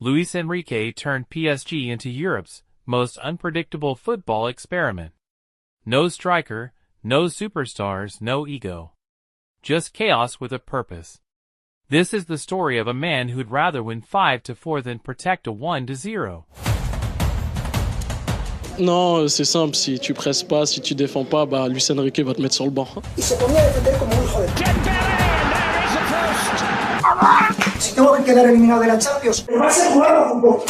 Luis Enrique turned PSG into Europe's most unpredictable football experiment. No striker, no superstars, no ego. Just chaos with a purpose. This is the story of a man who'd rather win 5-4 than protect a 1-0. Non, c'est simple, si tu presses pas, si tu défends pas, bah Luis Enrique va te mettre sur le banc. Y se ponía a defender como un hijo de... Si tengo que quedar eliminado de la Champions, pero va a ser jugado fútbol.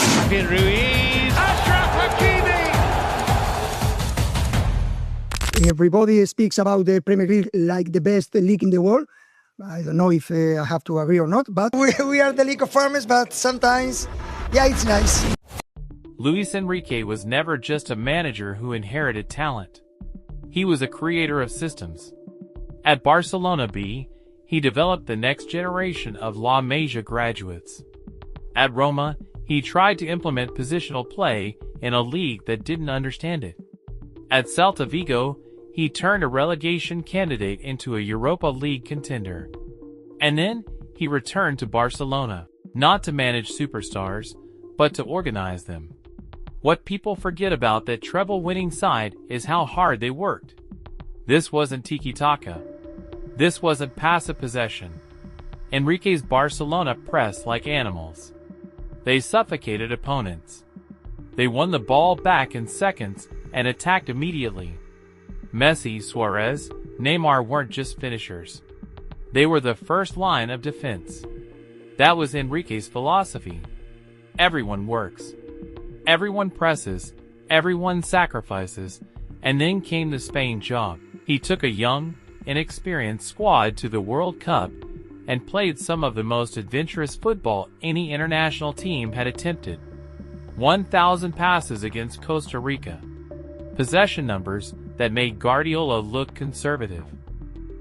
Everybody speaks about the Premier League like the best league in the world. I don't know if I have to agree or not, but we are the league of farmers, but sometimes, yeah, it's nice. Luis Enrique was never just a manager who inherited talent. He was a creator of systems. At Barcelona B, he developed the next generation of La Masia graduates. At Roma, he tried to implement positional play in a league that didn't understand it. At Celta Vigo, he turned a relegation candidate into a Europa League contender. And then, he returned to Barcelona, not to manage superstars, but to organize them. What people forget about that treble-winning side is how hard they worked. This wasn't tiki-taka. This wasn't passive possession. Enrique's Barcelona pressed like animals. They suffocated opponents. They won the ball back in seconds and attacked immediately. Messi, Suarez, Neymar weren't just finishers. They were the first line of defense. That was Enrique's philosophy. Everyone works. Everyone presses, everyone sacrifices, and then came the Spain job. He took a young, inexperienced squad to the World Cup and played some of the most adventurous football any international team had attempted. 1,000 passes against Costa Rica. Possession numbers that made Guardiola look conservative.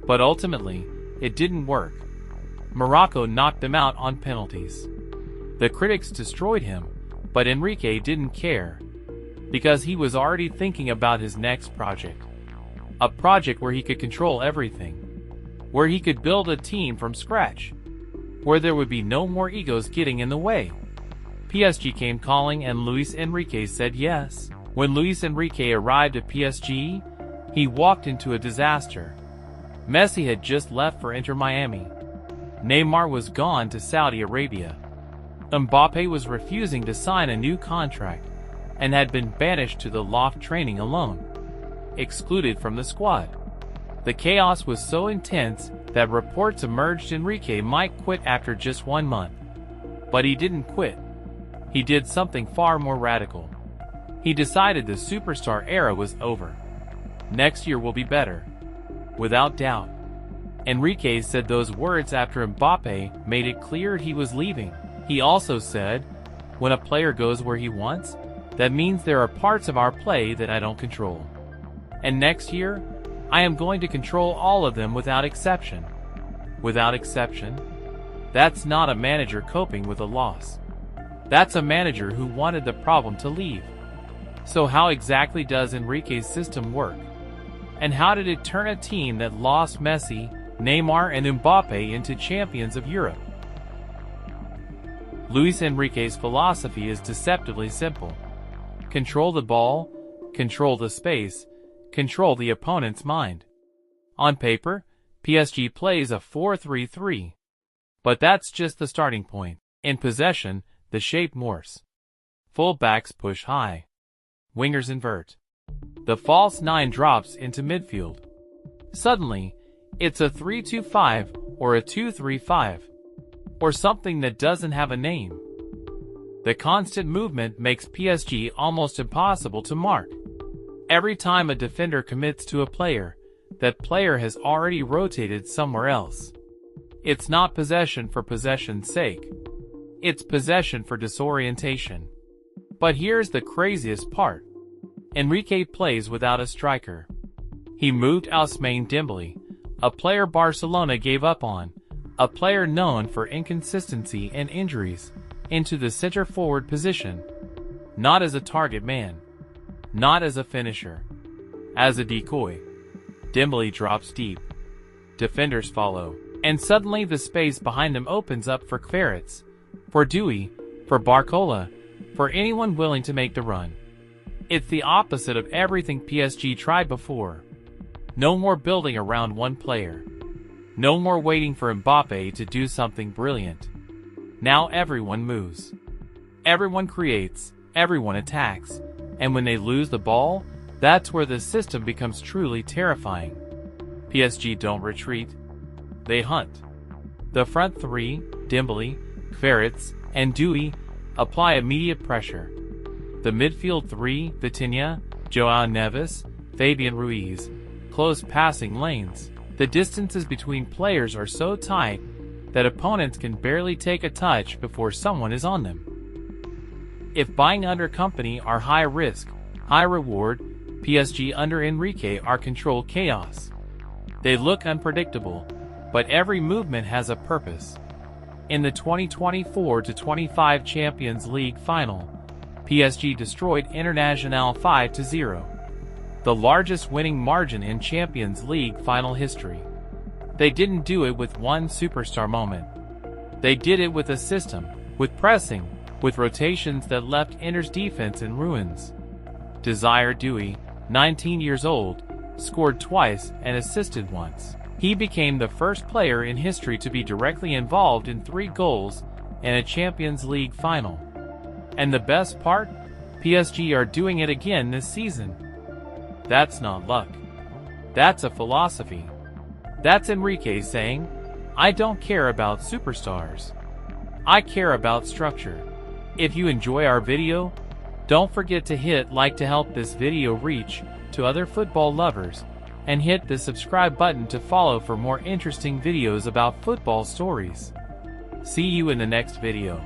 But ultimately, it didn't work. Morocco knocked them out on penalties. The critics destroyed him, but Enrique didn't care, because he was already thinking about his next project. A project where he could control everything, where he could build a team from scratch, where there would be no more egos getting in the way. PSG came calling and Luis Enrique said yes. When Luis Enrique arrived at PSG, he walked into a disaster. Messi had just left for Inter Miami. Neymar was gone to Saudi Arabia. Mbappe was refusing to sign a new contract and had been banished to the loft training alone, excluded from the squad. The chaos was so intense that reports emerged Enrique might quit after just 1 month. But he didn't quit. He did something far more radical. He decided the superstar era was over. Next year will be better. Without doubt. Enrique said those words after Mbappe made it clear he was leaving. He also said, when a player goes where he wants, that means there are parts of our play that I don't control. And next year, I am going to control all of them without exception. Without exception? That's not a manager coping with a loss. That's a manager who wanted the problem to leave. So how exactly does Enrique's system work? And how did it turn a team that lost Messi, Neymar and Mbappe into champions of Europe? Luis Enrique's philosophy is deceptively simple. Control the ball, control the space, control the opponent's mind. On paper, PSG plays a 4-3-3. But that's just the starting point. In possession, the shape morphs. Full-backs push high. Wingers invert. The false 9 drops into midfield. Suddenly, it's a 3-2-5 or a 2-3-5. Or something that doesn't have a name. The constant movement makes PSG almost impossible to mark. Every time a defender commits to a player, that player has already rotated somewhere else. It's not possession for possession's sake. It's possession for disorientation. But here's the craziest part. Enrique plays without a striker. He moved Ousmane Dembele, a player Barcelona gave up on, a player known for inconsistency and injuries, into the center-forward position. Not as a target man. Not as a finisher. As a decoy. Dembele drops deep. Defenders follow. And suddenly the space behind him opens up for Kvaratskhelia, for Doué, For Barcola, for anyone willing to make the run. It's the opposite of everything PSG tried before. No more building around one player. No more waiting for Mbappe to do something brilliant. Now everyone moves. Everyone creates, everyone attacks, and when they lose the ball, that's where the system becomes truly terrifying. PSG don't retreat. They hunt. The front three, Dembele, Kvaratskhelia, and Doué, apply immediate pressure. The midfield three, Vitinha, João Neves, Fabian Ruiz, close passing lanes. The distances between players are so tight that opponents can barely take a touch before someone is on them. If buying under company are high risk, high reward, PSG under Enrique are controlled chaos. They look unpredictable, but every movement has a purpose. In the 2024-25 Champions League final, PSG destroyed Internazionale 5-0, the largest winning margin in Champions League final history. They didn't do it with one superstar moment. They did it with a system, with pressing, with rotations that left Inter's defense in ruins. Desire Doué, 19 years old, scored twice and assisted once. He became the first player in history to be directly involved in 3 goals in a Champions League final. And the best part? PSG are doing it again this season. That's not luck. That's a philosophy. That's Enrique saying, I don't care about superstars. I care about structure. If you enjoy our video, don't forget to hit like to help this video reach to other football lovers, and hit the subscribe button to follow for more interesting videos about football stories. See you in the next video.